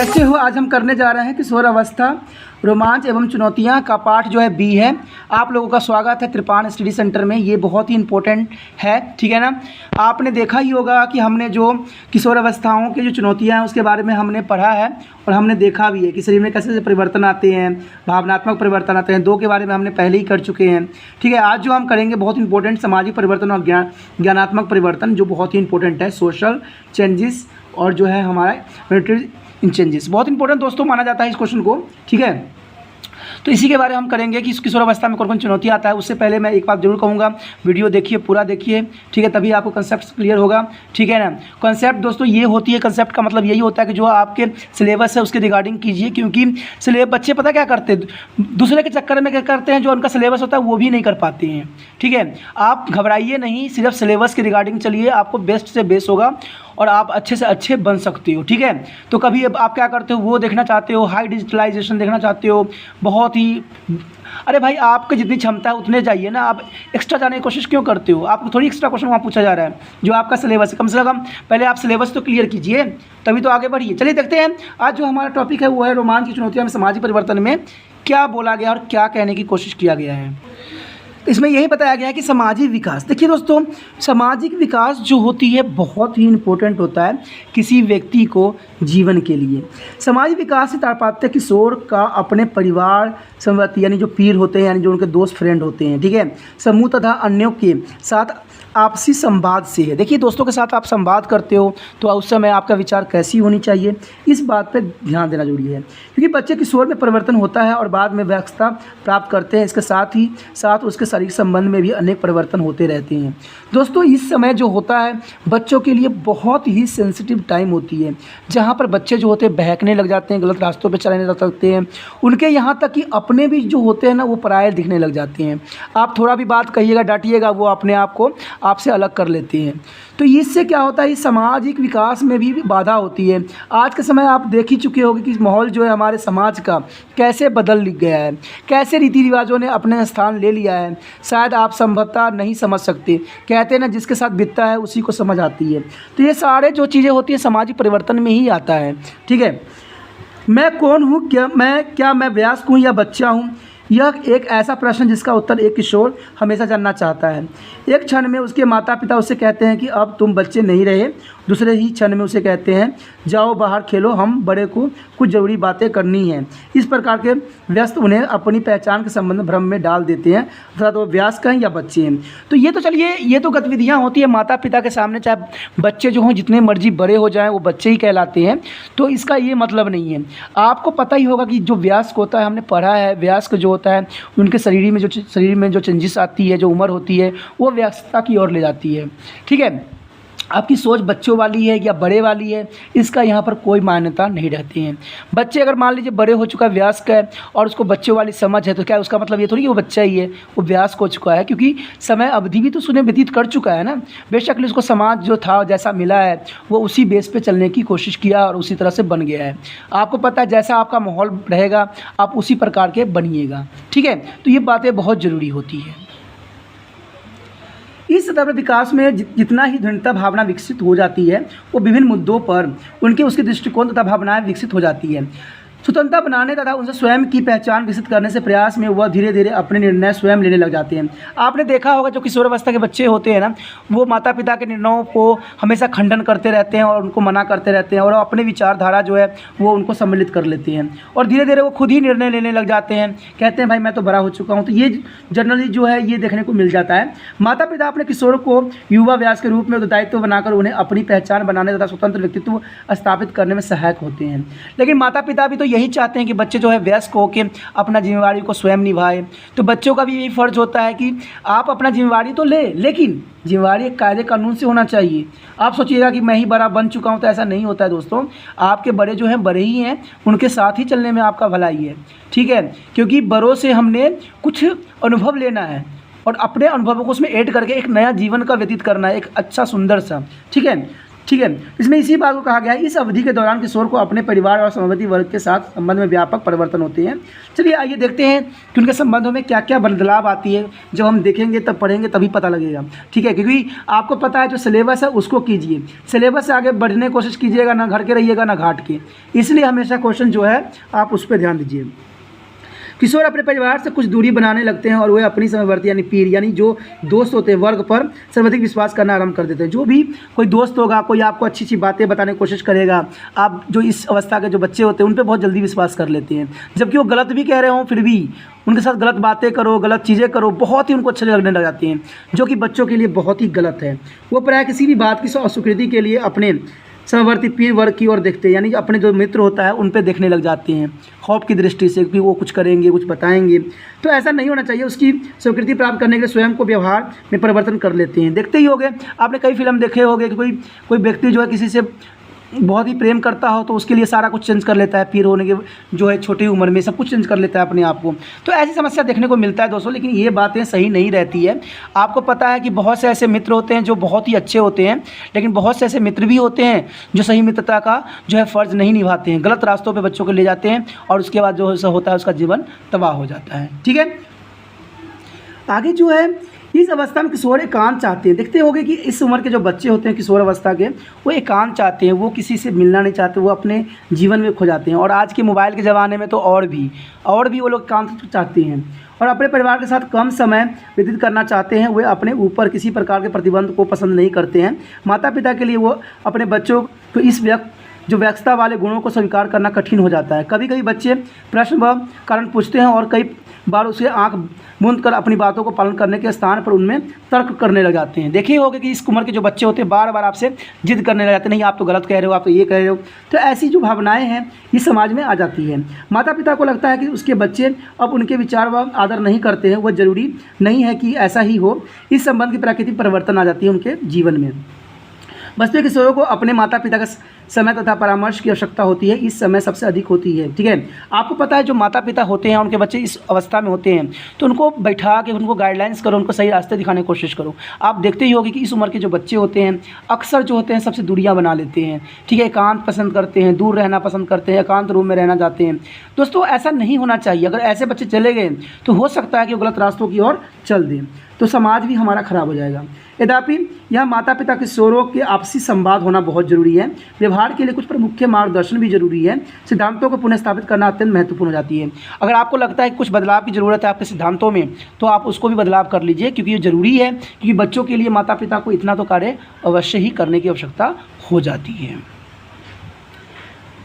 बच्चे हो, आज हम करने जा रहे हैं किशोरावस्था रोमांच एवं चुनौतियां का पाठ जो है बी है। आप लोगों का स्वागत है त्रिपान स्टडी सेंटर में। ये बहुत ही इम्पोर्टेंट है, ठीक है ना। आपने देखा ही होगा कि हमने जो किशोरावस्थाओं की जो चुनौतियां हैं उसके बारे में हमने पढ़ा है और हमने देखा भी है कि शरीर में कैसे परिवर्तन आते हैं, भावनात्मक परिवर्तन आते हैं। 2 के बारे में हमने पहले ही कर चुके हैं, ठीक है। आज जो हम करेंगे बहुत इंपॉर्टेंट सामाजिक परिवर्तन और ज्ञानात्मक परिवर्तन, जो बहुत ही इंपॉर्टेंट है। सोशल चेंजेस और जो है हमारा मिलिट्री इन चेंजेस, बहुत इंपॉर्टेंट दोस्तों माना जाता है इस क्वेश्चन को, ठीक है। तो इसी के बारे में हम करेंगे कि किशोरावस्था में कौन कौन चुनौती आता है। उससे पहले मैं एक बात जरूर कहूँगा, वीडियो देखिए, पूरा देखिए, ठीक है, तभी आपको कंसेप्ट क्लियर होगा, ठीक है ना। कंसेप्ट दोस्तों ये होती है, कंसेप्ट का मतलब यही होता है कि जो आपके सिलेबस है उसके रिगार्डिंग कीजिए, क्योंकि बच्चे पता क्या करते हैं, दूसरे के चक्कर में क्या करते हैं, जो उनका सिलेबस होता है वो भी नहीं कर पाते हैं, ठीक है। आप घबराइए नहीं, सिर्फ सिलेबस के रिगार्डिंग चलिए, आपको बेस्ट से बेस्ट होगा और आप अच्छे से अच्छे बन सकते हो, ठीक है। तो कभी अब आप क्या करते हो, वो देखना चाहते हो, हाई डिजिटलाइजेशन देखना चाहते हो, बहुत ही, अरे भाई आपकी जितनी क्षमता है उतने जाइए ना, आप एक्स्ट्रा जाने की कोशिश क्यों करते हो। आपको थोड़ी एक्स्ट्रा क्वेश्चन वहाँ पूछा जा रहा है, जो आपका सिलेबस है। कम से कम पहले आप सिलेबस तो क्लियर कीजिए, तभी तो आगे बढ़िए। चलिए देखते हैं आज जो हमारा टॉपिक है वो है रोमांच की चुनौतियाँ में सामाजिक परिवर्तन में क्या बोला गया और क्या कहने की कोशिश किया गया है। इसमें यही बताया गया है कि सामाजिक विकास, देखिए दोस्तों, सामाजिक विकास जो होती है बहुत ही इम्पोर्टेंट होता है किसी व्यक्ति को जीवन के लिए। सामाजिक विकास से तात्पर्य किशोर का अपने परिवार संगति यानी जो पीर होते हैं, यानी जो उनके दोस्त फ्रेंड होते हैं, ठीक है, समूह तथा अन्यों के साथ आपसी संवाद से है। देखिए दोस्तों के साथ आप संवाद करते हो तो उस समय आपका विचार कैसी होनी चाहिए, इस बात पे ध्यान देना जरूरी है, क्योंकि बच्चे किशोर में परिवर्तन होता है और बाद में वयस्कता प्राप्त करते हैं। इसके साथ ही साथ उसके शारीरिक संबंध में भी अनेक परिवर्तन होते रहते हैं। दोस्तों इस समय जो होता है बच्चों के लिए बहुत ही सेंसिटिव टाइम होती है, जहाँ पर बच्चे जो होते हैं बहकने लग जाते हैं, गलत रास्तों पर चलने लग सकते हैं। उनके यहाँ तक कि अपने भी जो होते हैं ना वो पराये दिखने लग जाते हैं। आप थोड़ा भी बात कहिएगा, डांटिएगा, वो अपने आप को आपसे अलग कर लेते हैं। तो इससे क्या होता है, इस सामाजिक विकास में भी बाधा होती है। आज के समय आप देख ही चुके होंगे कि माहौल जो है हमारे समाज का कैसे बदल गया है, कैसे रीति रिवाजों ने अपने स्थान ले लिया है। शायद आप संभवतः नहीं समझ सकते, कहते हैं ना जिसके साथ बीतता है उसी को समझ आती है। तो ये सारे जो चीज़ें होती हैं सामाजिक परिवर्तन में ही आता है, ठीक है। मैं कौन हूँ, क्या मैं वयस्क हूँ या बच्चा हूँ, यह एक ऐसा प्रश्न जिसका उत्तर एक किशोर हमेशा जानना चाहता है। एक क्षण में उसके माता पिता उससे कहते हैं कि अब तुम बच्चे नहीं रहे, दूसरे ही क्षण में उसे कहते हैं जाओ बाहर खेलो, हम बड़े को कुछ ज़रूरी बातें करनी हैं। इस प्रकार के व्यस्त उन्हें अपनी पहचान के संबंध भ्रम में डाल देते हैं, अर्थात वो वयस्क हैं या बच्चे हैं। तो ये तो चलिए, ये तो गतिविधियाँ होती है माता पिता के सामने, चाहे बच्चे जो हों जितने मर्जी बड़े हो जाएँ वो बच्चे ही कहलाते हैं। तो इसका ये मतलब नहीं है। आपको पता ही होगा कि जो वयस्क होता है, हमने पढ़ा है, वयस्क जो होता है उनके शरीर में जो चेंजेस आती है, जो उम्र होती है वो वयस्कता की ओर ले जाती है, ठीक है। आपकी सोच बच्चों वाली है या बड़े वाली है, इसका यहाँ पर कोई मान्यता नहीं रहती है। बच्चे अगर मान लीजिए बड़े हो चुका है, वयस्क है और उसको बच्चों वाली समझ है, तो क्या उसका मतलब ये थोड़ी कि वो बच्चा ही है, वो वयस्क हो चुका है, क्योंकि समय अवधि भी तो उसने व्यतीत कर चुका है ना। बेशक उसको समाज जो था जैसा मिला है वो उसी बेस पे चलने की कोशिश किया और उसी तरह से बन गया है। आपको पता है जैसा आपका माहौल रहेगा आप उसी प्रकार के बनिएगा, ठीक है। तो ये बातें बहुत ज़रूरी होती है। इस सतह पर विकास में जितना ही दृढ़ता भावना विकसित हो जाती है वो विभिन्न मुद्दों पर उसके दृष्टिकोण तथा भावनाएं विकसित हो जाती है। स्वतंत्रता बनाने तथा उनसे स्वयं की पहचान विकसित करने से प्रयास में वह धीरे धीरे अपने निर्णय स्वयं लेने लग जाते हैं। आपने देखा होगा जो किशोरावस्था के बच्चे होते हैं ना, वो माता पिता के निर्णयों को हमेशा खंडन करते रहते हैं और उनको मना करते रहते हैं और अपने विचारधारा जो है वो उनको सम्मिलित कर लेते हैं और धीरे धीरे वो खुद ही निर्णय लेने लग जाते हैं, कहते हैं भाई मैं तो बड़ा हो चुका हूँ। तो ये जनरली जो है ये देखने को मिल जाता है। माता पिता अपने किशोर को युवा व्यास के रूप में दायित्व बनाकर उन्हें अपनी पहचान बनाने तथा स्वतंत्र व्यक्तित्व स्थापित करने में सहायक होते हैं। लेकिन माता पिता भी तो यही चाहते हैं कि बच्चे जो है वयस्क होकर अपना जिम्मेवारी को स्वयं निभाए। तो बच्चों का भी यही फ़र्ज होता है कि आप अपना जिम्मेवारी तो ले, लेकिन जिम्मेवारी एक कायदे कानून से होना चाहिए। आप सोचिएगा कि मैं ही बड़ा बन चुका हूं, तो ऐसा नहीं होता है दोस्तों। आपके बड़े जो हैं बड़े ही हैं, उनके साथ ही चलने में आपका भलाई है, ठीक है। क्योंकि बड़ों से हमने कुछ अनुभव लेना है और अपने अनुभवों को उसमें ऐड करके एक नया जीवन का व्यतीत करना है, एक अच्छा सुंदर सा, ठीक है। ठीक है। इसमें इसी बात को कहा गया है, इस अवधि के दौरान किशोर को अपने परिवार और समवर्ती वर्ग के साथ संबंध में व्यापक परिवर्तन होते हैं। चलिए आइए देखते हैं कि उनके संबंधों में क्या क्या बदलाव आती है। जब हम देखेंगे तब पढ़ेंगे तभी पता लगेगा, ठीक है। क्योंकि आपको पता है जो सिलेबस है उसको कीजिए, सिलेबस से आगे बढ़ने की कोशिश कीजिएगा, ना घर के रहिएगा ना घाट के। इसलिए हमेशा क्वेश्चन जो है आप उस पर ध्यान दीजिए। किशोर अपने परिवार से कुछ दूरी बनाने लगते हैं और वे अपनी समवर्ती यानी पीर यानी जो दोस्त होते हैं वर्ग पर सर्वाधिक विश्वास करना आरंभ कर देते हैं। जो भी कोई दोस्त होगा, कोई आपको अच्छी अच्छी बातें बताने की कोशिश करेगा, आप जो इस अवस्था के जो बच्चे होते हैं उन पर बहुत जल्दी विश्वास कर लेते हैं। जबकि वो गलत भी कह रहे हों फिर भी उनके साथ गलत बातें करो, गलत चीज़ें करो, बहुत ही उनको अच्छे लगने लग जाती हैं, जो कि बच्चों के लिए बहुत ही गलत है। वो प्रायः किसी भी बात की अस्वीकृति के लिए अपने समवर्ती पीर वर्ग की ओर देखते हैं, यानी अपने जो मित्र होता है उन पे देखने लग जाते हैं खौफ की दृष्टि से कि वो कुछ करेंगे, कुछ बताएंगे। तो ऐसा नहीं होना चाहिए। उसकी स्वीकृति प्राप्त करने के लिए स्वयं को व्यवहार में परिवर्तन कर लेते हैं। देखते ही होंगे, आपने कई फिल्म देखे होंगे कि कोई व्यक्ति जो है किसी से बहुत ही प्रेम करता हो तो उसके लिए सारा कुछ चेंज कर लेता है, पीर होने के जो है छोटी उम्र में सब कुछ चेंज कर लेता है अपने आप को। तो ऐसी समस्या देखने को मिलता है दोस्तों, लेकिन ये बातें सही नहीं रहती है। आपको पता है कि बहुत से ऐसे मित्र होते हैं जो बहुत ही अच्छे होते हैं, लेकिन बहुत से ऐसे मित्र भी होते हैं जो सही मित्रता का जो है फ़र्ज़ नहीं निभाते हैं, गलत रास्तों पर बच्चों को ले जाते हैं और उसके बाद जो होता है उसका जीवन तबाह हो जाता है, ठीक है। आगे जो है इस अवस्था में किशोर एकांत चाहते हैं। देखते होंगे कि इस उम्र के जो बच्चे होते हैं किशोर अवस्था के, वो एकांत चाहते हैं, वो किसी से मिलना नहीं चाहते, वो अपने जीवन में खो जाते हैं। और आज के मोबाइल के ज़माने में तो और भी वो लोग एकांत चाहते हैं और अपने परिवार के साथ कम समय व्यतीत करना चाहते हैं। वे अपने ऊपर किसी प्रकार के प्रतिबंध को पसंद नहीं करते हैं। माता पिता के लिए वो अपने बच्चों को इस व्यस्तता वाले गुणों को स्वीकार करना कठिन हो जाता है। कभी कभी बच्चे प्रश्न व कारण पूछते हैं और कई बार उसे आंख मूंद कर अपनी बातों को पालन करने के स्थान पर उनमें तर्क करने लग जाते हैं। देखिए होगा कि इस उम्र के जो बच्चे होते हैं बार बार आपसे जिद करने लग जाते हैं, नहीं आप तो गलत कह रहे हो, आप तो ये कह रहे हो। तो ऐसी जो भावनाएं हैं ये समाज में आ जाती है। माता पिता को लगता है कि उसके बच्चे अब उनके विचार व आदर नहीं करते हैं, वह ज़रूरी नहीं है कि ऐसा ही हो। इस संबंध की प्राकृतिक परिवर्तन आ जाती है उनके जीवन में। बचपन किशोरों को अपने माता पिता का समय तथा परामर्श की आवश्यकता होती है, इस समय सबसे अधिक होती है, ठीक है। आपको पता है जो माता पिता होते हैं उनके बच्चे इस अवस्था में होते हैं तो उनको बैठा के उनको गाइडलाइंस करो, उनको सही रास्ते दिखाने की कोशिश करो। आप देखते ही होगी कि इस उम्र के जो बच्चे होते हैं अक्सर जो होते हैं सबसे दूरियां बना लेते हैं, ठीक है। एकांत पसंद करते हैं, दूर रहना पसंद करते हैं, एकांत रूम में रहना चाहते हैं। दोस्तों ऐसा नहीं होना चाहिए। अगर ऐसे बच्चे चले गए तो हो सकता है कि वो गलत रास्तों की ओर चल दें, तो समाज भी हमारा खराब हो जाएगा। यद्यपि यह माता पिता किशोरों के आपसी संवाद होना बहुत ज़रूरी है। व्यवहार के लिए कुछ प्रमुख मार्गदर्शन भी जरूरी है। सिद्धांतों को पुनः स्थापित करना अत्यंत महत्वपूर्ण हो जाती है। अगर आपको लगता है कि कुछ बदलाव की ज़रूरत है आपके सिद्धांतों में तो आप उसको भी बदलाव कर लीजिए, क्योंकि ये ज़रूरी है। क्योंकि बच्चों के लिए माता पिता को इतना तो कार्य अवश्य ही करने की आवश्यकता हो जाती है।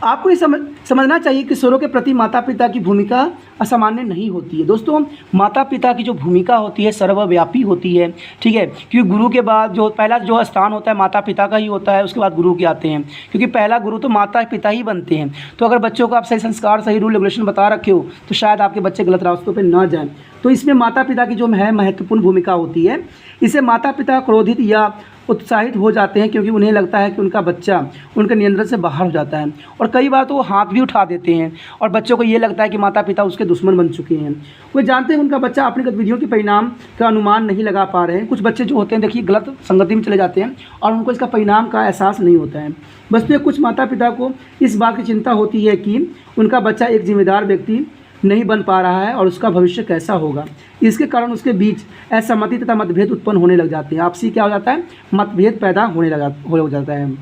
आपको ये समझना चाहिए कि किशोरों के प्रति माता पिता की भूमिका असामान्य नहीं होती है। दोस्तों माता पिता की जो भूमिका होती है सर्वव्यापी होती है, ठीक है। क्योंकि गुरु के बाद जो पहला जो स्थान होता है माता पिता का ही होता है, उसके बाद गुरु के आते हैं, क्योंकि पहला गुरु तो माता पिता ही बनते हैं। तो अगर बच्चों को आप सही संस्कार सही रूल रेगुलेशन बता रखे हो तो शायद आपके बच्चे गलत रास्तों पर ना जाएँ। तो इसमें माता पिता की जो है महत्वपूर्ण भूमिका होती है। इसे माता पिता क्रोधित या उत्साहित हो जाते हैं क्योंकि उन्हें लगता है कि उनका बच्चा उनके नियंत्रण से बाहर हो जाता है, और कई बार तो वो हाथ भी उठा देते हैं और बच्चों को ये लगता है कि माता पिता उसके दुश्मन बन चुके हैं। वे जानते हैं उनका बच्चा अपनी गतिविधियों के परिणाम का अनुमान नहीं लगा पा रहे हैं। कुछ बच्चे जो होते हैं देखिए गलत संगति में चले जाते हैं और उनको इसका परिणाम का एहसास नहीं होता है। बस तो कुछ माता पिता को इस बात की चिंता होती है कि उनका बच्चा एक जिम्मेदार व्यक्ति नहीं बन पा रहा है और उसका भविष्य कैसा होगा। इसके कारण उसके बीच असहमति तथा मतभेद उत्पन्न होने लग जाते हैं। आपसी क्या हो जाता है, मतभेद पैदा हो जाता है।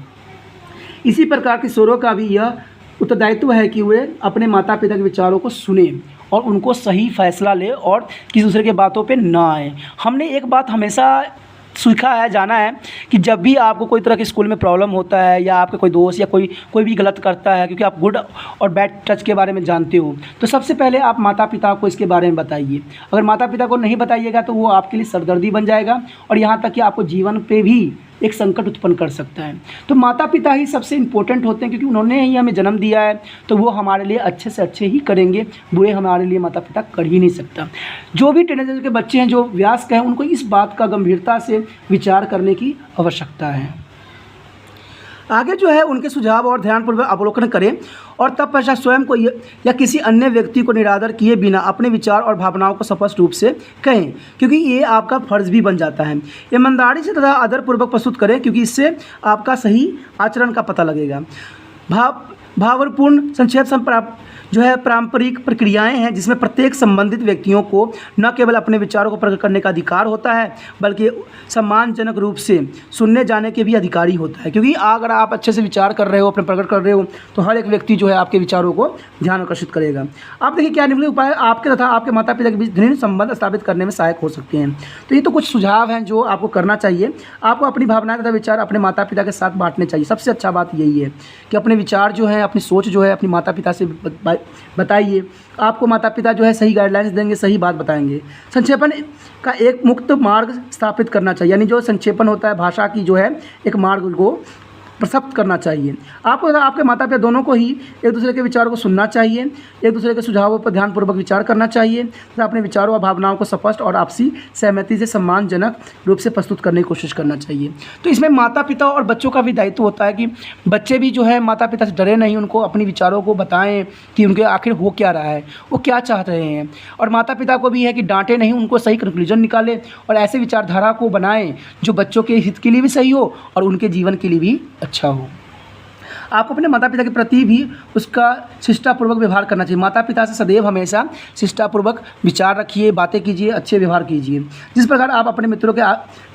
इसी प्रकार किशोरों का भी यह उत्तरदायित्व है कि वे अपने माता पिता के विचारों को सुने और उनको सही फैसला ले और किसी दूसरे के बातों पे ना आए। हमने एक बात हमेशा सीखा है, जाना है कि जब भी आपको कोई तरह के स्कूल में प्रॉब्लम होता है या आपके कोई दोस्त या कोई भी गलत करता है, क्योंकि आप गुड और बैड टच के बारे में जानते हो, तो सबसे पहले आप माता पिता को इसके बारे में बताइए। अगर माता पिता को नहीं बताइएगा तो वो आपके लिए सरदर्दी बन जाएगा और यहाँ तक कि आपको जीवन पे भी एक संकट उत्पन्न कर सकता है। तो माता पिता ही सबसे इम्पोर्टेंट होते हैं, क्योंकि उन्होंने ही हमें जन्म दिया है, तो वो हमारे लिए अच्छे से अच्छे ही करेंगे, बुरे हमारे लिए माता पिता कर ही नहीं सकता। जो भी टीनेजर के बच्चे हैं जो वयस्क हैं उनको इस बात का गंभीरता से विचार करने की आवश्यकता है। आगे जो है उनके सुझाव और ध्यानपूर्वक अवलोकन करें और तब पश्चात स्वयं को या किसी अन्य व्यक्ति को निरादर किए बिना अपने विचार और भावनाओं को स्पष्ट रूप से कहें, क्योंकि ये आपका फर्ज भी बन जाता है। ईमानदारी से तथा आदरपूर्वक प्रस्तुत करें, क्योंकि इससे आपका सही आचरण का पता लगेगा। भावपूर्ण संक्षेप जो है पारंपरिक प्रक्रियाएं हैं जिसमें प्रत्येक संबंधित व्यक्तियों को न केवल अपने विचारों को प्रकट करने का अधिकार होता है बल्कि सम्मानजनक रूप से सुनने जाने के भी अधिकारी होता है, क्योंकि अगर आप अच्छे से विचार कर रहे हो, अपने प्रकट कर रहे हो, तो हर एक व्यक्ति जो है आपके विचारों को ध्यान आकर्षित करेगा। आप देखिए क्या निम्नलिखित उपाय आपके तथा आपके माता पिता के बीच दृढ़ संबंध स्थापित करने में सहायक हो सकते हैं। तो ये तो कुछ सुझाव हैं जो आपको करना चाहिए। आपको अपनी भावनाएं तथा विचार अपने माता पिता के साथ बांटने चाहिए। सबसे अच्छा बात यही है कि अपने विचार जो है, अपनी सोच जो है अपनी माता पिता से बताइए। आपको माता पिता जो है सही गाइडलाइंस देंगे, सही बात बताएंगे। संक्षेपण का एक मुक्त मार्ग स्थापित करना चाहिए, यानी जो संक्षेपण होता है भाषा की जो है एक मार्ग को प्रशस्त करना चाहिए। आपको आपके माता पिता दोनों को ही एक दूसरे के विचारों को सुनना चाहिए, एक दूसरे के सुझावों पर ध्यानपूर्वक विचार करना चाहिए तथा अपने विचारों और भावनाओं को स्पष्ट और आपसी सहमति से सम्मानजनक रूप से प्रस्तुत करने की कोशिश करना चाहिए। तो इसमें माता पिता और बच्चों का भी दायित्व होता है कि बच्चे भी जो है माता पिता से डरे नहीं, उनको अपने विचारों को बताएं कि उनके आखिर हो क्या रहा है, वो क्या चाह रहे हैं। और माता पिता को भी है कि डांटे नहीं, उनको सही कंक्लूजन निकालें और ऐसे विचारधारा को बनाएं जो बच्चों के हित के लिए भी सही हो और उनके जीवन के लिए भी अच्छा हो। आपको अपने माता पिता के प्रति भी उसका शिष्टापूर्वक व्यवहार करना चाहिए। माता पिता से सदैव हमेशा शिष्टापूर्वक विचार रखिए, बातें कीजिए, अच्छे व्यवहार कीजिए, जिस प्रकार आप अपने मित्रों के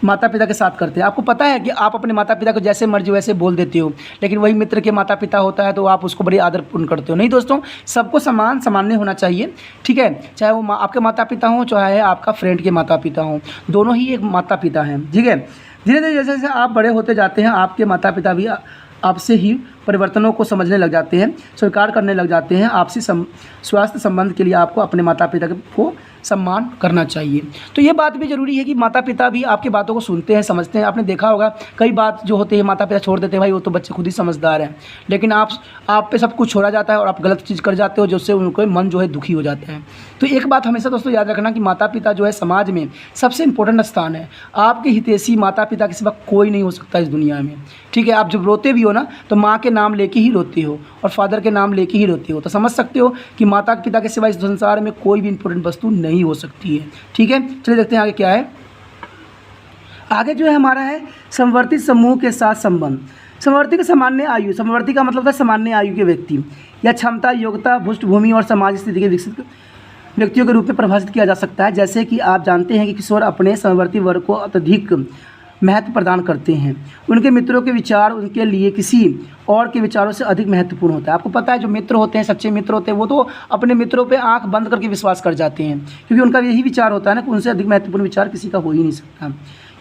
माता पिता के साथ करते हैं। आपको पता है कि आप अपने माता पिता को जैसे मर्जी वैसे बोल देते हो, लेकिन वही मित्र के माता पिता होता है तो आप उसको बड़ी आदरपूर्ण करते हो। नहीं दोस्तों, सबको सामान्य होना चाहिए, ठीक है। चाहे वो आपके माता पिता हों, चाहे आपका फ्रेंड के माता पिता हों, दोनों ही एक माता पिता हैं, ठीक है। धीरे धीरे जैसे जैसे आप बड़े होते जाते हैं, आपके माता पिता भी आपसे ही परिवर्तनों को समझने लग जाते हैं, स्वीकार करने लग जाते हैं। आपसी स्वास्थ्य संबंध के लिए आपको अपने माता पिता को सम्मान करना चाहिए। तो ये बात भी ज़रूरी है कि माता पिता भी आपकी बातों को सुनते हैं, समझते हैं। आपने देखा होगा कई बात जो होते हैं माता पिता छोड़ देते हैं, भाई वो तो बच्चे खुद ही समझदार हैं, लेकिन आप पे सब कुछ छोड़ा जाता है और आप गलत चीज़ कर जाते हो, जिससे उनको मन जो है दुखी हो जाता है। तो एक बात हमेशा दोस्तों याद रखना कि माता पिता जो है समाज में सबसे इंपॉर्टेंट स्थान है। आपके हितैषी माता पिता के सिवा कोई नहीं हो सकता इस दुनिया में, ठीक है। आप जब रोते भी हो ना तो माँ के नाम लेके ही रोते हो और फादर के नाम लेके ही रोते हो, तो समझ सकते हो कि माता पिता के सिवा इस संसार में कोई भी इंपॉर्टेंट वस्तु नहीं हो सकती है, ठीक है। चलिए देखते हैं आगे क्या है। आगे जो है हमारा है समवर्ती समूह के साथ संबंध। समवर्ती का सामान्य आयु, समवर्ती का मतलब था सामान्य आयु के व्यक्ति या क्षमता, योग्यता, पृष्ठभूमि और समाज स्थिति के विकसित व्यक्तियों के रूप में परिभाषित किया जा सकता है। जैसे कि आप जानते हैं कि किशोर अपने समवर्ती वर्ग को अत्यधिक महत्व प्रदान करते हैं। उनके मित्रों के विचार उनके लिए किसी और के विचारों से अधिक महत्वपूर्ण होता है। आपको पता है जो मित्र होते हैं, सच्चे मित्र होते हैं, वो तो अपने मित्रों पे आंख बंद करके विश्वास कर जाते हैं, क्योंकि उनका यही विचार होता है ना कि उनसे अधिक महत्वपूर्ण विचार किसी का हो ही नहीं सकता,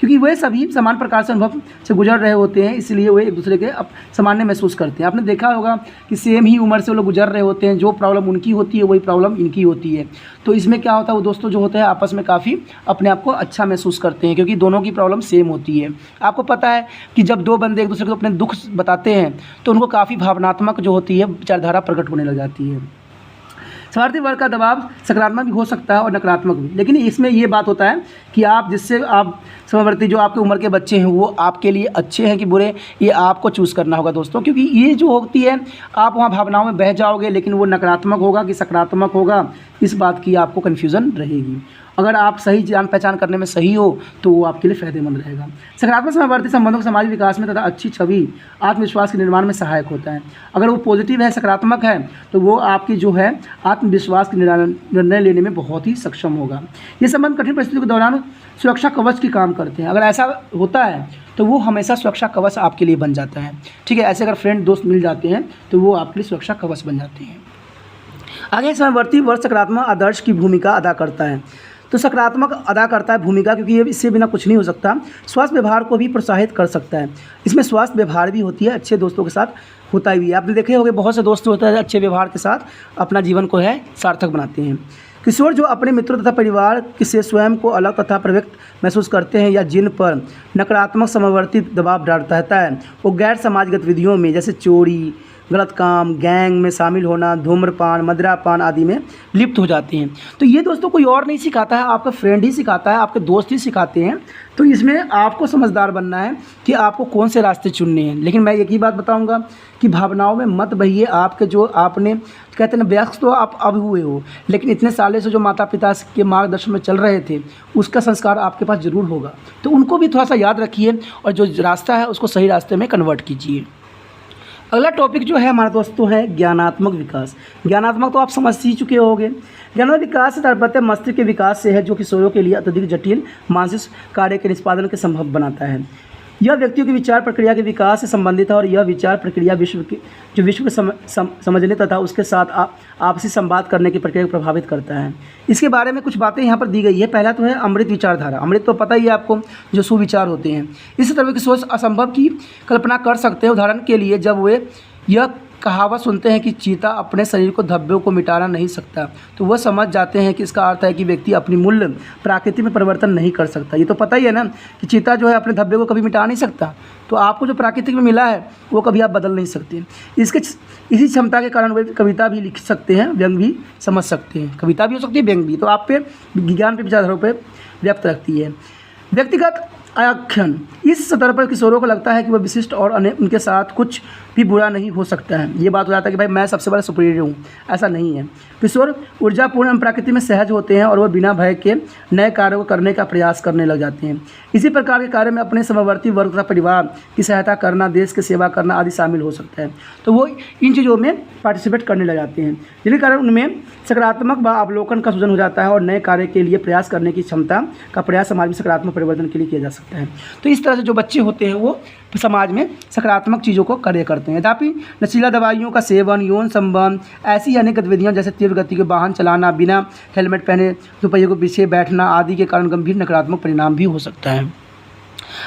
क्योंकि वे सभी समान प्रकार से अनुभव से गुजर रहे होते हैं, इसलिए वे एक दूसरे के सामान्य महसूस करते हैं। आपने देखा होगा कि सेम ही उम्र से वो लोग गुजर रहे होते हैं, जो प्रॉब्लम उनकी होती है वही प्रॉब्लम इनकी होती है। तो इसमें क्या होता है, वो दोस्तों जो होते हैं आपस में काफ़ी अपने आप को अच्छा महसूस करते हैं, क्योंकि दोनों की प्रॉब्लम सेम होती है। आपको पता है कि जब दो बंदे एक दूसरे को अपने दुख बताते हैं तो उनको काफ़ी भावनात्मक जो होती है विचारधारा प्रकट होने लग जाती है। समवर्ती वर्ग का दबाव सकारात्मक भी हो सकता है और नकारात्मक भी, लेकिन इसमें ये बात होता है कि आप जिससे आप समवर्ती जो आपके उम्र के बच्चे हैं वो आपके लिए अच्छे हैं कि बुरे, ये आपको चूज़ करना होगा दोस्तों, क्योंकि ये जो होती है आप वहाँ भावनाओं में बह जाओगे, लेकिन वो नकारात्मक होगा कि सकारात्मक होगा इस बात की आपको कन्फ्यूज़न रहेगी। अगर आप सही जान पहचान करने में सही हो तो वो आपके लिए फ़ायदेमंद रहेगा। सकारात्मक समवर्ती संबंधों के समाज विकास में तथा अच्छी छवि आत्मविश्वास के निर्माण में सहायक होता है। अगर वो पॉजिटिव है, सकारात्मक है, तो वो आपकी जो है आत्मविश्वास के निर्णय लेने में बहुत ही सक्षम होगा। ये संबंध कठिन परिस्थितियों के दौरान सुरक्षा कवच की काम करते हैं। अगर ऐसा होता है तो वो हमेशा सुरक्षा कवच आपके लिए बन जाता है, ठीक है। ऐसे अगर फ्रेंड दोस्त मिल जाते हैं तो वो आपके लिए सुरक्षा कवच बन जाते हैं। आगे समवर्ती वर्ग सकारात्मक आदर्श की भूमिका अदा करता है। तो सकारात्मक अदा करता है भूमिका, क्योंकि ये इससे बिना कुछ नहीं हो सकता। स्वास्थ्य व्यवहार को भी प्रोत्साहित कर सकता है। इसमें स्वास्थ्य व्यवहार भी होती है, अच्छे दोस्तों के साथ होता ही भी है। आपने देखे होंगे बहुत से दोस्त होते हैं अच्छे व्यवहार के साथ अपना जीवन को है सार्थक बनाते हैं। किशोर जो अपने मित्रों तथा परिवार से स्वयं को अलग तथा प्रव्यक्त महसूस करते हैं या जिन पर नकारात्मक समवर्ती दबाव डालता है, वो गैर समाज गतिविधियों में जैसे चोरी, गलत काम, गैंग में शामिल होना, धूम्रपान, मदिरापान आदि में लिप्त हो जाते हैं। तो ये दोस्तों कोई और नहीं सिखाता है, आपका फ्रेंड ही सिखाता है, आपके दोस्त ही सिखाते हैं। तो इसमें आपको समझदार बनना है कि आपको कौन से रास्ते चुनने हैं। लेकिन मैं एक ही बात बताऊंगा कि भावनाओं में मत बहिए। आपके जो आपने कहते हैं ना, वयस्क तो आप अब हुए हो, लेकिन इतने सालों से जो माता पिता के मार्गदर्शन में चल रहे थे उसका संस्कार आपके पास ज़रूर होगा। तो उनको भी थोड़ा सा याद रखिए और जो रास्ता है उसको सही रास्ते में कन्वर्ट कीजिए। अगला टॉपिक जो है हमारा दोस्तों है ज्ञानात्मक विकास। ज्ञानात्मक तो आप समझ ही चुके होंगे। ज्ञानात्मक विकास से तात्पर्य मस्तिष्क के विकास से है, जो किशोरों के लिए अत्यधिक जटिल मानसिक कार्य के निष्पादन के संभव बनाता है। यह व्यक्तियों की विचार प्रक्रिया के विकास से संबंधित है और यह विचार प्रक्रिया विश्व को समझने तथा उसके साथ आपसी संवाद करने की प्रक्रिया को प्रभावित करता है। इसके बारे में कुछ बातें यहाँ पर दी गई है। पहला तो है अमृत विचारधारा। अमृत तो पता ही है आपको, जो सुविचार होते हैं। इस तरह की सोच असंभव की कल्पना कर सकते हैं। उदाहरण के लिए जब वे यह कहावत सुनते हैं कि चीता अपने शरीर को धब्बों को मिटाना नहीं सकता, तो वह समझ जाते हैं कि इसका अर्थ है कि व्यक्ति अपनी मूल्य प्रकृति में परिवर्तन नहीं कर सकता। ये तो पता ही है ना कि चीता जो है अपने धब्बे को कभी मिटा नहीं सकता। तो आपको जो प्राकृतिक में मिला है वो कभी आप बदल नहीं सकते। इसी क्षमता के कारण वे कविता भी लिख सकते हैं, व्यंग भी समझ सकते हैं। कविता भी हो सकती है, व्यंग भी। तो आप पे विज्ञान पे विचारधाराओं पर व्यक्त रखती है। व्यक्तिगत आख्यान। इस स्तर पर किशोरों को लगता है कि वह विशिष्ट और उनके साथ कुछ भी बुरा नहीं हो सकता है। ये बात हो जाता है कि भाई मैं सबसे बड़ा सुपीरियर हूँ, ऐसा नहीं है। किशोर ऊर्जापूर्ण एवं प्रकृति में सहज होते हैं और वह बिना भय के नए कार्यों को करने का प्रयास करने लग जाते हैं। इसी प्रकार के कार्य में अपने समवर्ती वर्ग तथा परिवार की सहायता करना, देश की सेवा करना आदि शामिल हो सकता है। तो वो इन चीज़ों में पार्टिसिपेट करने लग जाते हैं, जिसके कारण उनमें सकारात्मक व अवलोकन का सृजन हो जाता है और नए कार्य के लिए प्रयास करने की क्षमता का प्रयास समाज में सकारात्मक परिवर्तन के लिए किया जा सकता है। तो इस तरह से जो बच्चे होते हैं वो समाज में सकारात्मक चीज़ों को कार्य करते हैं। यद्यपि नशीला दवाइयों का सेवन, यौन संबंध, ऐसी अनेक गतिविधियां जैसे तीव्र गति के वाहन चलाना, बिना हेलमेट पहने दोपहिए को पीछे बैठना आदि के कारण गंभीर नकारात्मक परिणाम भी हो सकता है।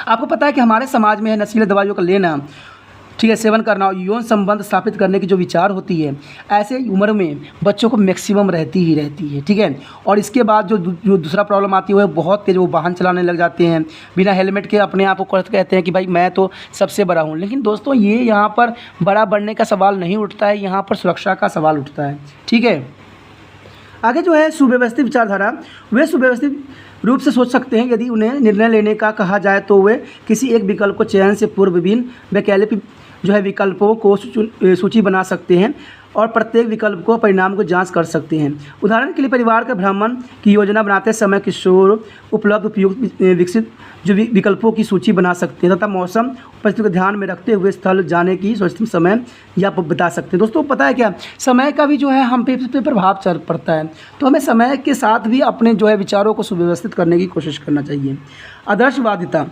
आपको पता है कि हमारे समाज में नशीले दवाइयों का लेना, ठीक है, सेवन करना और यौन संबंध स्थापित करने की जो विचार होती है, ऐसे उम्र में बच्चों को मैक्सिमम रहती है, ठीक है। और इसके बाद जो दूसरा प्रॉब्लम आती है वो बहुत तेज़ वो वाहन चलाने लग जाते हैं बिना हेलमेट के। अपने आप को कहते हैं कि भाई मैं तो सबसे बड़ा हूँ। लेकिन दोस्तों ये यहाँ पर बड़ा बनने का सवाल नहीं उठता है, यहाँ पर सुरक्षा का सवाल उठता है, ठीक है। आगे जो है सुव्यवस्थित विचारधारा। वे सुव्यवस्थित रूप से सोच सकते हैं। यदि उन्हें निर्णय लेने का कहा जाए तो वे किसी एक विकल्प को चयन से पूर्व विभिन्न वैकल्पिक जो है विकल्पों को सूची बना सकते हैं और प्रत्येक विकल्प को परिणाम को जांच कर सकते हैं। उदाहरण के लिए परिवार के भ्रमण की योजना बनाते समय किशोर उपलब्ध उपयुक्त विकसित जो विकल्पों की सूची बना सकते हैं तथा मौसम परिस्थिति को ध्यान में रखते हुए स्थल जाने की सोचते समय या बता सकते हैं। दोस्तों पता है क्या, समय का भी जो है हम पे प्रभाव पड़ता है। तो हमें समय के साथ भी अपने जो है विचारों को सुव्यवस्थित करने की कोशिश करना चाहिए। आदर्शवादिता।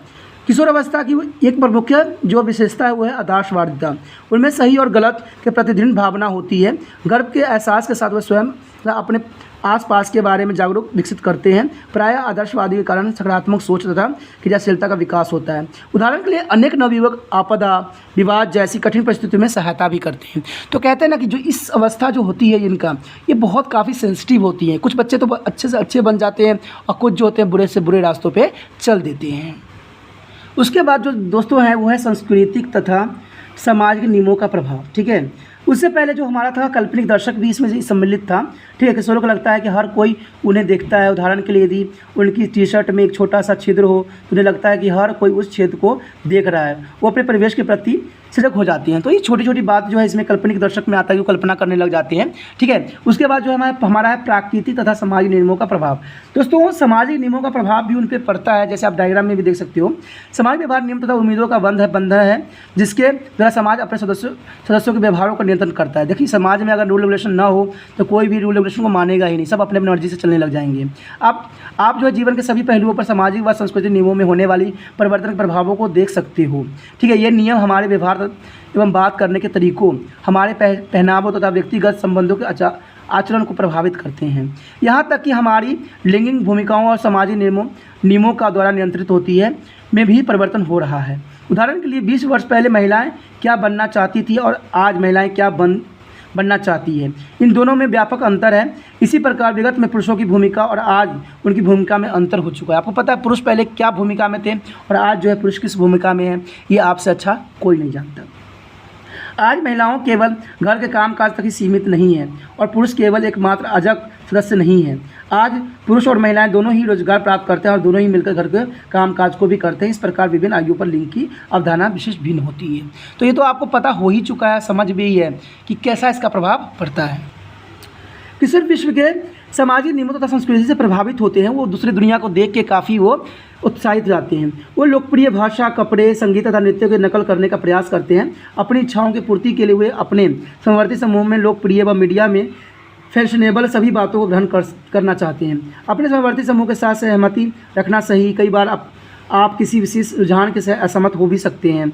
किशोर अवस्था की एक प्रमुख जो विशेषता है वो है आदर्शवादिता। उनमें सही और गलत के प्रति दृढ़ भावना होती है। गर्व के एहसास के साथ वह स्वयं अपने आसपास के बारे में जागरूक विकसित करते हैं। प्रायः आदर्शवादी के कारण सकारात्मक सोच तथा क्रियाशीलता का विकास होता है। उदाहरण के लिए अनेक नवयुवक आपदा, विवाद जैसी कठिन परिस्थितियों में सहायता भी करते हैं। तो कहते हैं ना कि जो इस अवस्था जो होती है इनका, ये बहुत काफ़ी सेंसिटिव होती है। कुछ बच्चे तो अच्छे से अच्छे बन जाते हैं और कुछ जो होते हैं बुरे से बुरे रास्तों पर चल देते हैं। उसके बाद जो दोस्तों हैं वो है सांस्कृतिक तथा सामाजिक नियमों का प्रभाव, ठीक है। उससे पहले जो हमारा था काल्पनिक दर्शक भी इसमें सम्मिलित था, ठीक है। किशोरों को लगता है कि हर कोई उन्हें देखता है। उदाहरण के लिए यदि उनकी टी शर्ट में एक छोटा सा छिद्र हो तो उन्हें लगता है कि हर कोई उस छिद्र को देख रहा है। वो अपने परिवेश के प्रति सजग हो जाती हैं। तो ये छोटी छोटी बात जो है इसमें काल्पनिक दर्शक में आता है कि वो कल्पना करने लग जाते हैं, ठीक है। उसके बाद जो है हमारा है प्राकृतिक तथा सामाजिक नियमों का प्रभाव। दोस्तों सामाजिक नियमों का प्रभाव भी उन पर पड़ता है, जैसे आप डायग्राम में भी देख सकते हो। समाज व्यवहार नियम तथा उम्मीदों का बंधन है जिसके द्वारा समाज अपने सदस्यों के व्यवहारों का नियंत्रण करता है। देखिए समाज में अगर रूल रेगुलेशन ना हो तो कोई भी रूल रेगुलेशन को मानेगा ही नहीं, सब अपने अपनी मर्जी से चलने लग जाएंगे। आप जो है जीवन के सभी पहलुओं पर सामाजिक व सांस्कृतिक नियमों में होने वाली परिवर्तन के प्रभावों को देख सकते हो, ठीक है। ये नियम हमारे व्यवहार एवं बात करने के तरीकों, हमारे पहनावों तथा व्यक्तिगत संबंधों के आचरण को प्रभावित करते हैं। यहाँ तक कि हमारी लैंगिक भूमिकाओं और सामाजिक नियमों का द्वारा नियंत्रित होती है में भी परिवर्तन हो रहा है। उदाहरण के लिए 20 वर्ष पहले महिलाएं क्या बनना चाहती थी और आज महिलाएं क्या बनना चाहती है, इन दोनों में व्यापक अंतर है। इसी प्रकार विगत में पुरुषों की भूमिका और आज उनकी भूमिका में अंतर हो चुका है। आपको पता है पुरुष पहले क्या भूमिका में थे और आज जो है पुरुष किस भूमिका में है, ये आपसे अच्छा कोई नहीं जानता। आज महिलाओं केवल घर के कामकाज तक ही सीमित नहीं है और पुरुष केवल एकमात्र अजक सदस्य नहीं है। आज पुरुष और महिलाएं दोनों ही रोजगार प्राप्त करते हैं और दोनों ही मिलकर घर के कामकाज को भी करते हैं। इस प्रकार विभिन्न आयु पर लिंग की अवधारणा विशेष भिन्न होती है। तो ये तो आपको पता हो ही चुका है, समझ भी है कि कैसा इसका प्रभाव पड़ता है। किसी विश्व के सामाजिक नियमों तथा संस्कृति से प्रभावित होते हैं, वो दूसरी दुनिया को देख के काफ़ी वो उत्साहित जाते हैं। वो लोकप्रिय भाषा, कपड़े, संगीत तथा नृत्य की नकल करने का प्रयास करते हैं। अपनी इच्छाओं की पूर्ति के लिए वे अपने समवर्ती समूह में लोकप्रिय व मीडिया में फैशनेबल सभी बातों को ग्रहण करना चाहते हैं। अपने समवर्ती समूह के साथ सहमति रखना सही। कई बार आप किसी विशेष रुझान के असहमत हो भी सकते हैं।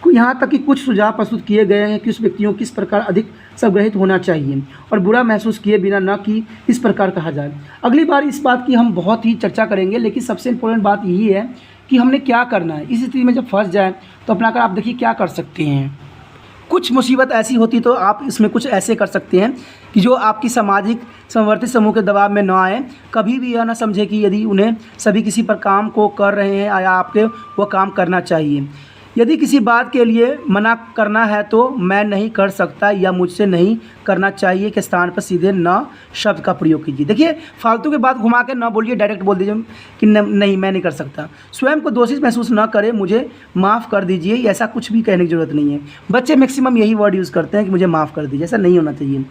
यहाँ तक कि कुछ सुझाव प्रस्तुत किए गए हैं कि उस व्यक्तियों किस प्रकार अधिक संग्रहित होना चाहिए और बुरा महसूस किए बिना न कि इस प्रकार कहा जाए। अगली बार इस बात की हम बहुत ही चर्चा करेंगे, लेकिन सबसे इम्पोर्टेंट बात यही है कि हमने क्या करना है। इस स्थिति में जब फंस जाए तो अपना आप देखिए क्या कर सकते हैं। कुछ मुसीबत ऐसी होती तो आप इसमें कुछ ऐसे कर सकते हैं कि जो आपकी सामाजिक समवर्ती समूह के दबाव में न आए। कभी भी यह ना समझे कि यदि उन्हें सभी किसी पर काम को कर रहे हैं या आपके वो काम करना चाहिए। यदि किसी बात के लिए मना करना है तो मैं नहीं कर सकता या मुझसे नहीं करना चाहिए के स्थान पर सीधे न शब्द का प्रयोग कीजिए। देखिए, फालतू की बात घुमा के न बोलिए, डायरेक्ट बोल दीजिए कि नहीं मैं नहीं कर सकता। स्वयं को दोषी महसूस न करें, मुझे माफ़ कर दीजिए, ऐसा कुछ भी कहने की ज़रूरत नहीं है। बच्चे मैक्सिमम यही वर्ड यूज़ करते हैं कि मुझे माफ़ कर दीजिए, ऐसा नहीं होना चाहिए।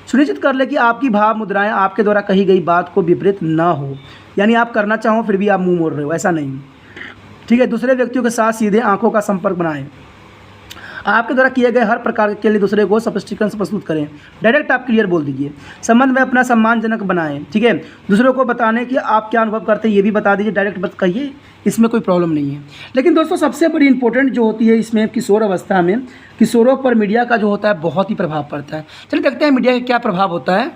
सुनिश्चित कर ले कि आपकी भाव मुद्राएं आपके द्वारा कही गई बात को विपरीत न हो, यानी आप करना चाहो फिर भी आप मुँह मोड़ रहे हो, ऐसा नहीं। ठीक है। दूसरे व्यक्तियों के साथ सीधे आंखों का संपर्क बनाएं। आपके द्वारा किए गए हर प्रकार के लिए दूसरे को स्पष्टीकरण से प्रस्तुत करें। डायरेक्ट आप क्लियर बोल दीजिए। संबंध में अपना सम्मानजनक बनाएं। ठीक है। दूसरों को बताने कि आप क्या अनुभव करते हैं ये भी बता दीजिए, डायरेक्ट बस कहिए, इसमें कोई प्रॉब्लम नहीं है। लेकिन दोस्तों सबसे बड़ी इंपॉर्टेंट जो होती है इसमें किशोर अवस्था में, किशोरों पर मीडिया का जो होता है बहुत ही प्रभाव पड़ता है। चलिए देखते हैं मीडिया का क्या प्रभाव होता है।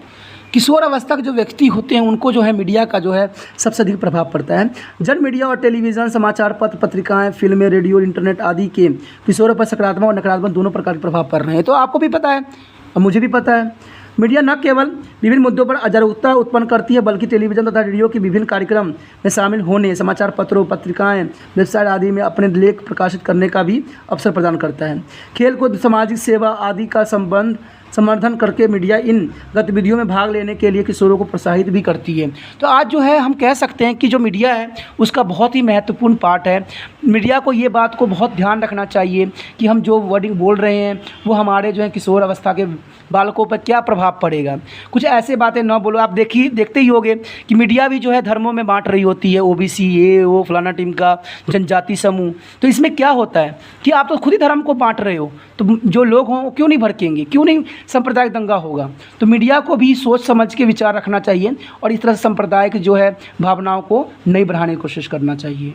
किशोर अवस्था के जो व्यक्ति होते हैं उनको जो है मीडिया का जो है सबसे अधिक प्रभाव पड़ता है। जन मीडिया और टेलीविज़न, समाचार पत्र, पत्रिकाएं, फिल्में, रेडियो, इंटरनेट आदि के किशोरों पर सकारात्मक और नकारात्मक दोनों प्रकार के प्रभाव पड़ रहे हैं। तो आपको भी पता है और मुझे भी पता है, मीडिया न केवल विभिन्न मुद्दों पर जागरूकता उत्पन्न करती है बल्कि टेलीविज़न तथा रेडियो के विभिन्न कार्यक्रम में शामिल होने, समाचार पत्रों, पत्रिकाएं, वेबसाइट आदि में अपने लेख प्रकाशित करने का भी अवसर प्रदान करता है। खेल कूद, सामाजिक सेवा आदि का समर्थन करके मीडिया इन गतिविधियों में भाग लेने के लिए किशोरों को प्रोत्साहित भी करती है। तो आज जो है हम कह सकते हैं कि जो मीडिया है उसका बहुत ही महत्वपूर्ण पार्ट है। मीडिया को ये बात को बहुत ध्यान रखना चाहिए कि हम जो वर्डिंग बोल रहे हैं वो हमारे जो है किशोर अवस्था के बालकों पर क्या प्रभाव पड़ेगा। कुछ ऐसे बातें ना बोलो। आप देखते ही होंगे कि मीडिया भी जो है धर्मों में बांट रही होती है, ओबीसी, ये वो फलाना टीम का जनजाति समूह। तो इसमें क्या होता है कि आप तो खुद ही धर्म को बांट रहे हो, तो जो लोग हों क्यों नहीं भड़केंगे, क्यों नहीं सांप्रदायिक दंगा होगा। तो मीडिया को भी सोच समझ के विचार रखना चाहिए और इस तरह से सांप्रदायिक जो है भावनाओं को नहीं बढ़ाने की कोशिश करना चाहिए।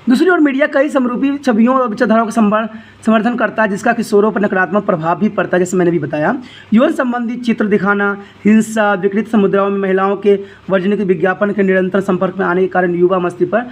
दूसरी ओर मीडिया कई समरूपी छवियों और विचारधाराओं का समर्थन करता है जिसका किशोरों पर नकारात्मक प्रभाव भी पड़ता है। जैसे मैंने भी बताया, यौन संबंधी चित्र दिखाना, हिंसा, विकृत समुदायों में महिलाओं के वर्जनिक विज्ञापन के निरंतर संपर्क में आने के कारण युवा मस्ती पर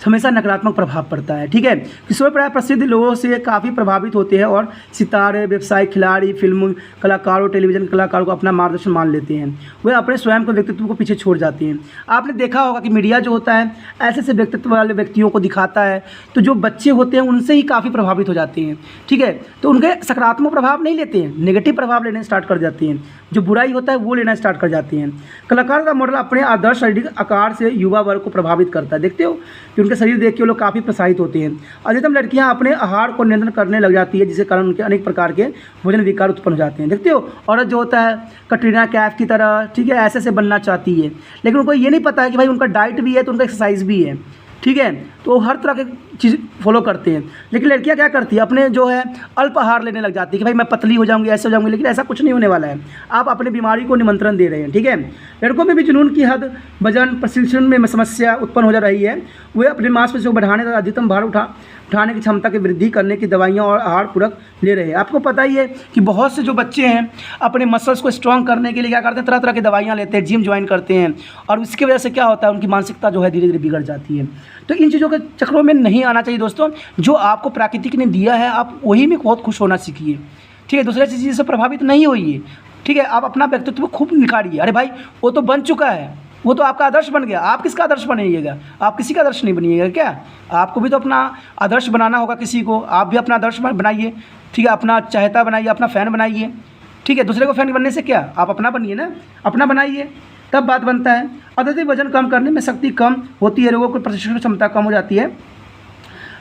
हमेशा नकारात्मक प्रभाव पड़ता है। ठीक है। किशोर प्राय प्रसिद्ध लोगों से काफ़ी प्रभावित होते हैं और सितारे, व्यवसायिक खिलाड़ी, फिल्म कलाकारों, टेलीविज़न कलाकारों को अपना मार्गदर्शन मान लेते हैं। वे अपने स्वयं के व्यक्तित्व को पीछे छोड़ जाते हैं। आपने देखा होगा कि मीडिया जो होता है ऐसे ऐसे व्यक्तित्व वाले व्यक्तियों को दिखाता है, तो जो बच्चे होते हैं उनसे ही काफ़ी प्रभावित हो जाते हैं। ठीक है। तो उनके सकारात्मक प्रभाव नहीं लेते हैं, नेगेटिव प्रभाव लेने स्टार्ट कर जाते हैं। जो बुराई होता है वो लेना स्टार्ट कर जाते हैं। कलाकार का मॉडल अपने आदर्श शारीरिक आकार से युवा वर्ग को प्रभावित करता है। देखते हो कि उनके शरीर देख के वो लोग काफ़ी प्रोत्साहित होते हैं। अधिकतम लड़कियां अपने आहार को नियंत्रण करने लग जाती है जिसके कारण उनके अनेक प्रकार के भोजन विकार उत्पन्न हो जाते हैं। देखते हो, औरत जो होता है कटरीना कैफ की तरह, ठीक है, ऐसे बनना चाहती है, लेकिन उनको ये नहीं पता है कि भाई उनका डाइट भी है तो उनका एक्सरसाइज भी है। ठीक है। तो हर तरह के चीज़ फॉलो करते हैं। लेकिन लड़कियां क्या करती है, अपने जो है अल्प आहार लेने लग जाती है कि भाई मैं पतली हो जाऊंगी, ऐसे हो जाऊंगी। लेकिन ऐसा कुछ नहीं होने वाला है, आप अपने बीमारी को निमंत्रण दे रहे हैं। ठीक है। लड़कों में भी जुनून की हद, वजन, प्रशिक्षण में समस्या उत्पन्न हो जा रही है। वे अपने मांसपेशियों को बढ़ाने तथा अधिकतम भार उठाने की क्षमता की वृद्धि करने की दवाइयाँ और आहार पूरक ले रहे हैं। आपको पता ही है कि बहुत से जो बच्चे हैं अपने मसल्स को स्ट्रॉन्ग करने के लिए क्या करते हैं, तरह तरह की दवाइयाँ लेते हैं, जिम ज्वाइन करते हैं, और इसकी वजह से क्या होता है उनकी मानसिकता जो है धीरे धीरे बिगड़ जाती है। तो इन चीज़ों के चक्रों में नहीं आना चाहिए दोस्तों। जो आपको प्राकृतिक ने दिया है आप वही में बहुत खुश होना सीखिए। ठीक है। दूसरे चीज़ से प्रभावित नहीं होइए। ठीक है। आप अपना व्यक्तित्व खूब निखारिए। अरे भाई वो तो बन चुका है, वो तो आपका आदर्श बन गया। आप किसका आदर्श बनिएगा? आप किसी का आदर्श नहीं बनिएगा क्या? आपको भी तो अपना आदर्श बनाना होगा किसी को। आप भी अपना आदर्श बनाइए, ठीक है, अपना चाहता बनाइए, अपना फ़ैन बनाइए, ठीक है। दूसरे को फ़ैन बनने से क्या, आप अपना बनिए ना, अपना बनाइए, तब बात बनता है। अत्यधिक वजन कम करने में शक्ति कम होती है, रोगों की प्रतिरोधक क्षमता कम हो जाती है,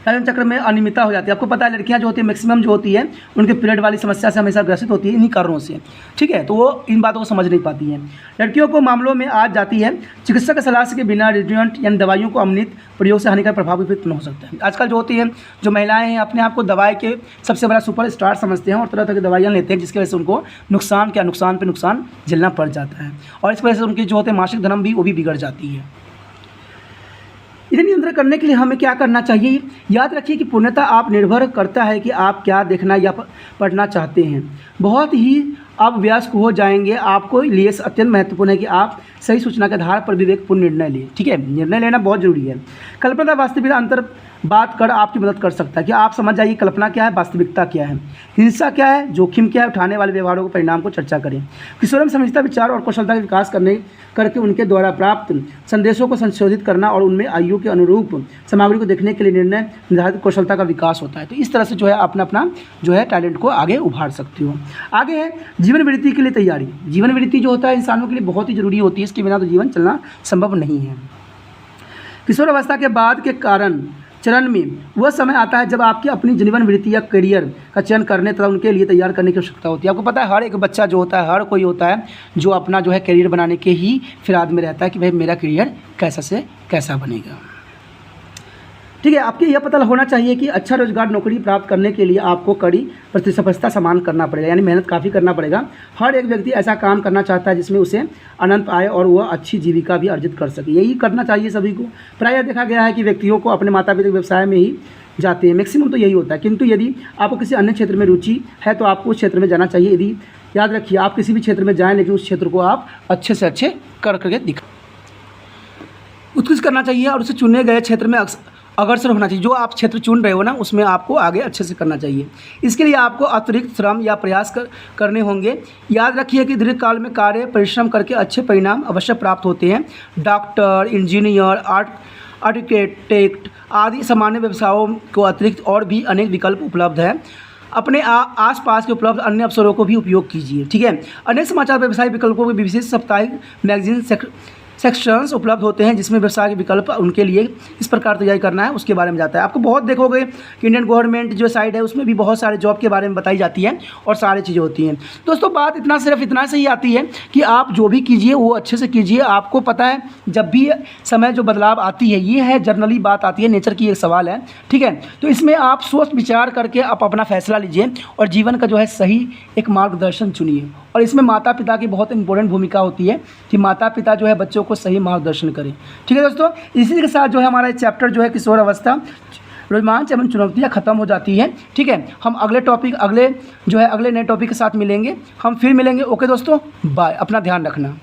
पाचन चक्र में अनियमितता हो जाती है। आपको पता है लड़कियां जो होती है मैक्सिमम जो होती है उनके पीरियड वाली समस्या से हमेशा ग्रसित होती है इन्हीं कारणों से, ठीक है। तो वो इन बातों को समझ नहीं पाती हैं। लड़कियों को मामलों में आ जाती है चिकित्सक की सलाह के बिना रेडिएंट यानी दवाइयों को अमृत प्रयोग से हानिकारक प्रभाव भी उत्पन्न हो सकता है। आजकल जो होती है जो महिलाएं हैं अपने आप को दवाई के सबसे बड़ा सुपर स्टार समझते हैं और तरह तरह की दवाइयाँ लेते हैं, जिसकी वजह से उनको नुकसान पर नुकसान झेलना पड़ जाता है और इस वजह से उनकी जो होते हैं मासिक धर्म भी वो भी बिगड़ जाती है। इसे नियंत्रण करने के लिए हमें क्या करना चाहिए? याद रखिए कि पूर्णतः आप निर्भर करता है कि आप क्या देखना या पढ़ना चाहते हैं। बहुत ही आप व्यस्त हो जाएंगे। आपको लिए अत्यंत महत्वपूर्ण है कि आप सही सूचना के आधार पर विवेकपूर्ण निर्णय लें, ठीक है। निर्णय लेना बहुत जरूरी है। कल्पना वास्तविकता अंतर बात कर आपकी मदद कर सकता है कि आप समझ जाइए कल्पना क्या है, वास्तविकता क्या है, हिंसा क्या है, जोखिम क्या है, उठाने वाले व्यवहारों के परिणाम को चर्चा करें। किशोर में समझता विचार और कौशलता का विकास करके उनके द्वारा प्राप्त संदेशों को संशोधित करना और उनमें आयु के अनुरूप सामग्री को देखने के लिए निर्णय निर्धारित कौशलता का विकास होता है। तो इस तरह से जो है अपना जो है टैलेंट को आगे उभार सकती हो। आगे है जीवन वृत्ति के लिए तैयारी। जीवन वृत्ति जो होता है इंसानों के लिए बहुत ही जरूरी होती है, इसके बिना तो जीवन चलना संभव नहीं है। किशोर अवस्था के बाद के चरण में वह समय आता है जब आपकी अपनी जीवन वृत्ति या करियर का चयन करने तथा उनके लिए तैयार करने की आवश्यकता होती है। आपको पता है हर एक बच्चा जो होता है, हर कोई होता है जो अपना जो है करियर बनाने के ही फिराद में रहता है कि भाई मेरा करियर कैसा से कैसा बनेगा, ठीक है। आपको यह पता होना चाहिए कि अच्छा रोजगार नौकरी प्राप्त करने के लिए आपको कड़ी प्रतिस्पर्धा सामना करना पड़ेगा, यानी मेहनत काफ़ी करना पड़ेगा। हर एक व्यक्ति ऐसा काम करना चाहता है जिसमें उसे अनंत आए और वह अच्छी जीविका भी अर्जित कर सके। यही करना चाहिए सभी को। प्रायः देखा गया है कि व्यक्तियों को अपने माता पिता के व्यवसाय में ही जाते हैं, मैक्सिमम तो यही होता है। किंतु यदि आपको किसी अन्य क्षेत्र में रुचि है तो आपको उस क्षेत्र में जाना चाहिए। यदि याद रखिए आप किसी भी क्षेत्र में जाएँ लेकिन उस क्षेत्र को आप अच्छे से अच्छे करके उत्कृष्ट करना चाहिए और उसे चुने गए क्षेत्र में अग्रसर होना चाहिए। जो आप क्षेत्र चुन रहे हो ना उसमें आपको आगे अच्छे से करना चाहिए। इसके लिए आपको अतिरिक्त श्रम या प्रयास करने होंगे। याद रखिए कि दीर्घकाल में कार्य परिश्रम करके अच्छे परिणाम अवश्य प्राप्त होते हैं। डॉक्टर, इंजीनियर, आर्किटेक्ट आदि सामान्य व्यवसायों को अतिरिक्त और भी अनेक विकल्प उपलब्ध हैं। अपने आसपास के उपलब्ध अन्य अवसरों को भी उपयोग कीजिए, ठीक है। अनेक समाचार व्यवसाय विकल्पों के विशेष साप्ताहिक मैगजीन सेक्शंस उपलब्ध होते हैं जिसमें व्यवसाय के विकल्प उनके लिए इस प्रकार तैयारी करना है उसके बारे में जाता है। आपको बहुत देखोगे कि इंडियन गवर्नमेंट जो साइट है उसमें भी बहुत सारे जॉब के बारे में बताई जाती है और सारी चीज़ें होती हैं। दोस्तों बात सिर्फ इतना से ही आती है कि आप जो भी कीजिए वो अच्छे से कीजिए। आपको पता है जब भी समय जो बदलाव आती है ये है जनरली बात आती है, नेचर की एक सवाल है, ठीक है। तो इसमें आप सोच विचार करके आप अपना फैसला लीजिए और जीवन का जो है सही एक मार्गदर्शन चुनिए। और इसमें माता पिता की बहुत इंपॉर्टेंट भूमिका होती है कि माता पिता जो है बच्चों को सही मार्गदर्शन करें, ठीक है दोस्तों। इसी के साथ जो है हमारा चैप्टर जो है किशोर अवस्था रोमांच एवं चुनौतियाँ ख़त्म हो जाती है, ठीक है। हम अगले नए टॉपिक के साथ मिलेंगे। हम फिर मिलेंगे। ओके दोस्तों, बाय। अपना ध्यान रखना।